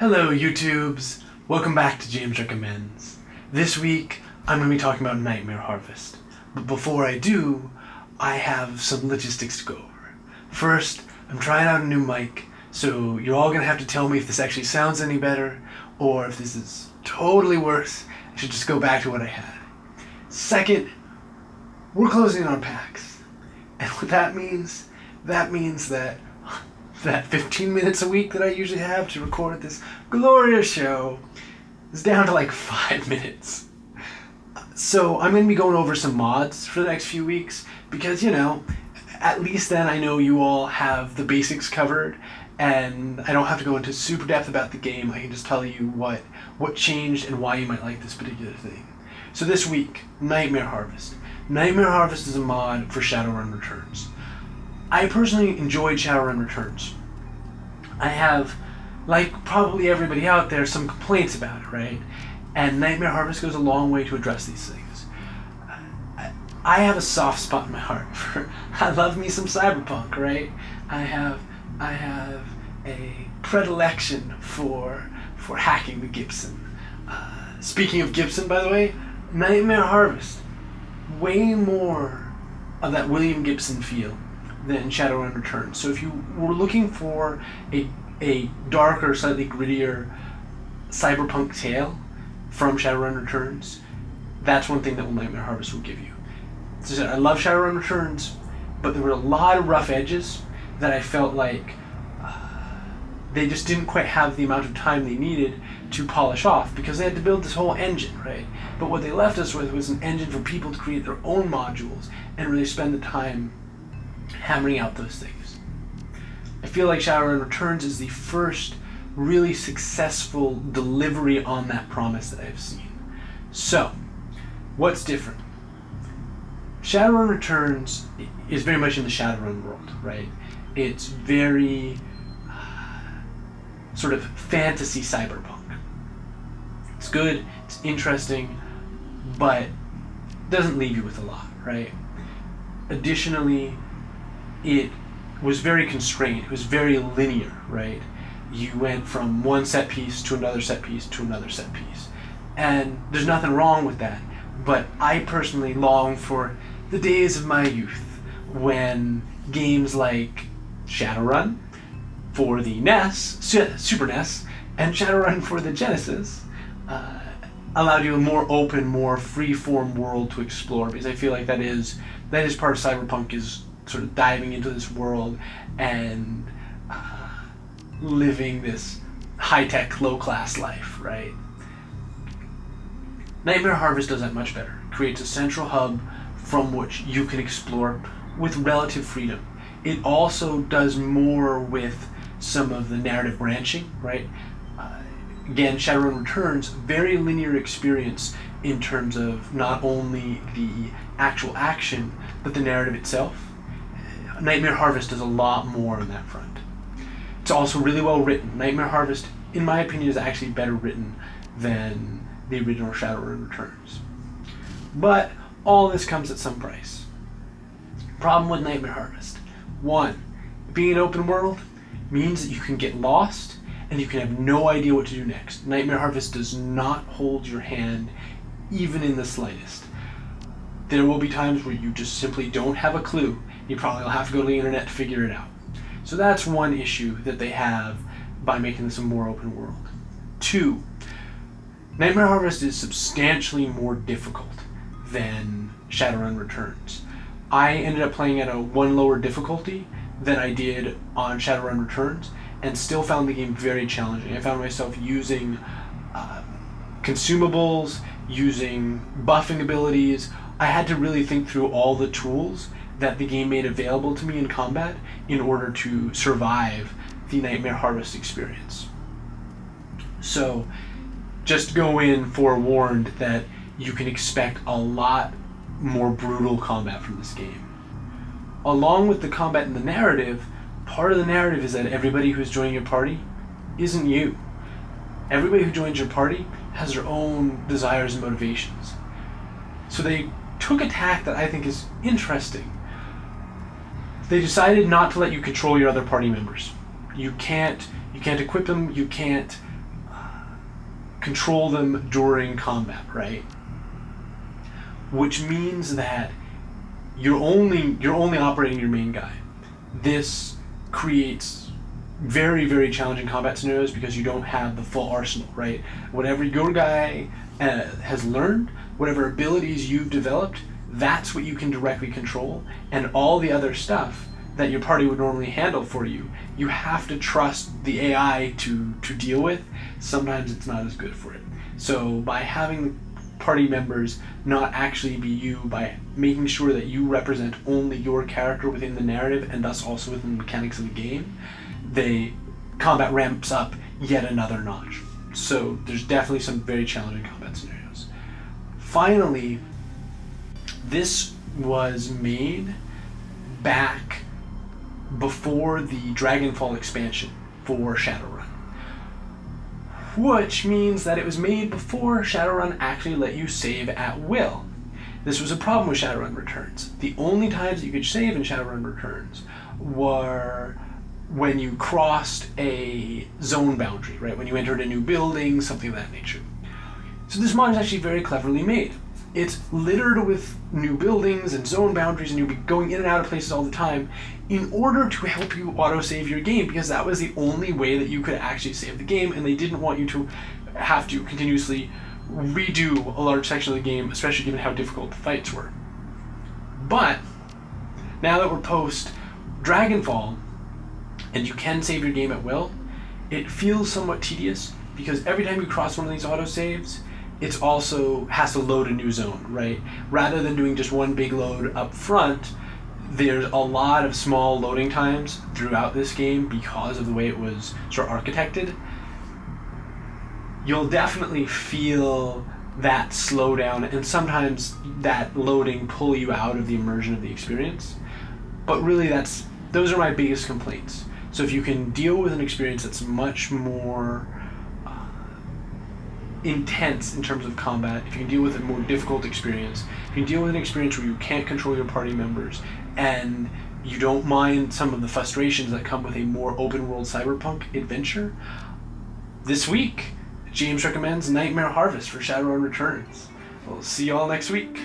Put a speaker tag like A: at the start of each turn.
A: Hello YouTubes! Welcome back to James Recommends. This week I'm going to be talking about Nightmare Harvest. But before I do, I have some logistics to go over. First, I'm trying out a new mic, so you're all going to have to tell me if this actually sounds any better, or if this is totally worse, I should just go back to what I had. Second, we're closing on PAX. And what that means that 15 minutes a week that I usually have to record this glorious show is down to like 5 minutes. So I'm going to be going over some mods for the next few weeks because, at least then I know you all have the basics covered and I don't have to go into super depth about the game. I can just tell you what changed and why you might like this particular thing. So this week, Nightmare Harvest. Nightmare Harvest is a mod for Shadowrun Returns. I personally enjoyed Shadowrun Returns. I have, like probably everybody out there, some complaints about it, right? And Nightmare Harvest goes a long way to address these things. I have a soft spot in my heart for, I love me some Cyberpunk, right? I have a predilection for hacking the Gibson. Speaking of Gibson, by the way, Nightmare Harvest, way more of that William Gibson feel than Shadowrun Returns. So if you were looking for a darker, slightly grittier cyberpunk tale from Shadowrun Returns, that's one thing that Nightmare Harvest will give you. As I said, I love Shadowrun Returns, but there were a lot of rough edges that I felt like they just didn't quite have the amount of time they needed to polish off because they had to build this whole engine, right? But what they left us with was an engine for people to create their own modules and really spend the time hammering out those things. I feel like Shadowrun Returns is the first really successful delivery on that promise that I've seen. So, what's different? Shadowrun Returns is very much in the Shadowrun world, right? It's very sort of fantasy cyberpunk. It's good, it's interesting, but doesn't leave you with a lot, right? Additionally, it was very constrained. It was very linear, right? You went from one set piece to another set piece to another set piece. And there's nothing wrong with that. But I personally long for the days of my youth when games like Shadowrun for the NES, Super NES, and Shadowrun for the Genesis allowed you a more open, more free-form world to explore, because I feel like that is part of Cyberpunk, is sort of diving into this world and living this high-tech, low-class life, right? Nightmare Harvest does that much better. It creates a central hub from which you can explore with relative freedom. It also does more with some of the narrative branching, right? Again, Shadowrun Returns, very linear experience in terms of not only the actual action, but the narrative itself. Nightmare Harvest does a lot more on that front. It's also really well written. Nightmare Harvest, in my opinion, is actually better written than the original Shadowrun Returns. But all this comes at some price. Problem with Nightmare Harvest. One, being an open world means that you can get lost and you can have no idea what to do next. Nightmare Harvest does not hold your hand even in the slightest. There will be times where you just simply don't have a clue. You probably will have to go to the internet to figure it out. So that's one issue that they have by making this a more open world. Two, Nightmare Harvest is substantially more difficult than Shadowrun Returns. I ended up playing at a one lower difficulty than I did on Shadowrun Returns and still found the game very challenging. I found myself using consumables, using buffing abilities. I had to really think through all the tools that the game made available to me in combat in order to survive the Nightmare Harvest experience. So just go in forewarned that you can expect a lot more brutal combat from this game. Along with the combat and the narrative, part of the narrative is that everybody who's joining your party isn't you. Everybody who joins your party has their own desires and motivations. So they took a tack that I think is interesting. They decided not to let you control your other party members. You can't equip them, you can't control them during combat, right? Which means that you're only operating your main guy. This creates very, very challenging combat scenarios because you don't have the full arsenal, right? Whatever your guy has learned, whatever abilities you've developed, that's what you can directly control, and all the other stuff that your party would normally handle for you, you have to trust the AI to deal with. Sometimes it's not as good for it. So by having party members not actually be you, by making sure that you represent only your character within the narrative and thus also within the mechanics of the game, the combat ramps up yet another notch. So there's definitely some very challenging combat scenarios. Finally, this was made back before the Dragonfall expansion for Shadowrun, which means that it was made before Shadowrun actually let you save at will. This was a problem with Shadowrun Returns. The only times that you could save in Shadowrun Returns were when you crossed a zone boundary, right? When you entered a new building, something of that nature. So this mod is actually very cleverly made. It's littered with new buildings and zone boundaries, and you'll be going in and out of places all the time in order to help you autosave your game, because that was the only way that you could actually save the game, and they didn't want you to have to continuously redo a large section of the game, especially given how difficult the fights were. But now that we're post Dragonfall, and you can save your game at will, it feels somewhat tedious, because every time you cross one of these autosaves, it also has to load a new zone, right? Rather than doing just one big load up front, there's a lot of small loading times throughout this game because of the way it was sort of architected. You'll definitely feel that slowdown and sometimes that loading pull you out of the immersion of the experience. But really those are my biggest complaints. So if you can deal with an experience that's much more intense in terms of combat, if you can deal with a more difficult experience, if you can deal with an experience where you can't control your party members, and you don't mind some of the frustrations that come with a more open world cyberpunk adventure, this week, James recommends Nightmare Harvest for Shadowrun Returns. We'll see y'all next week.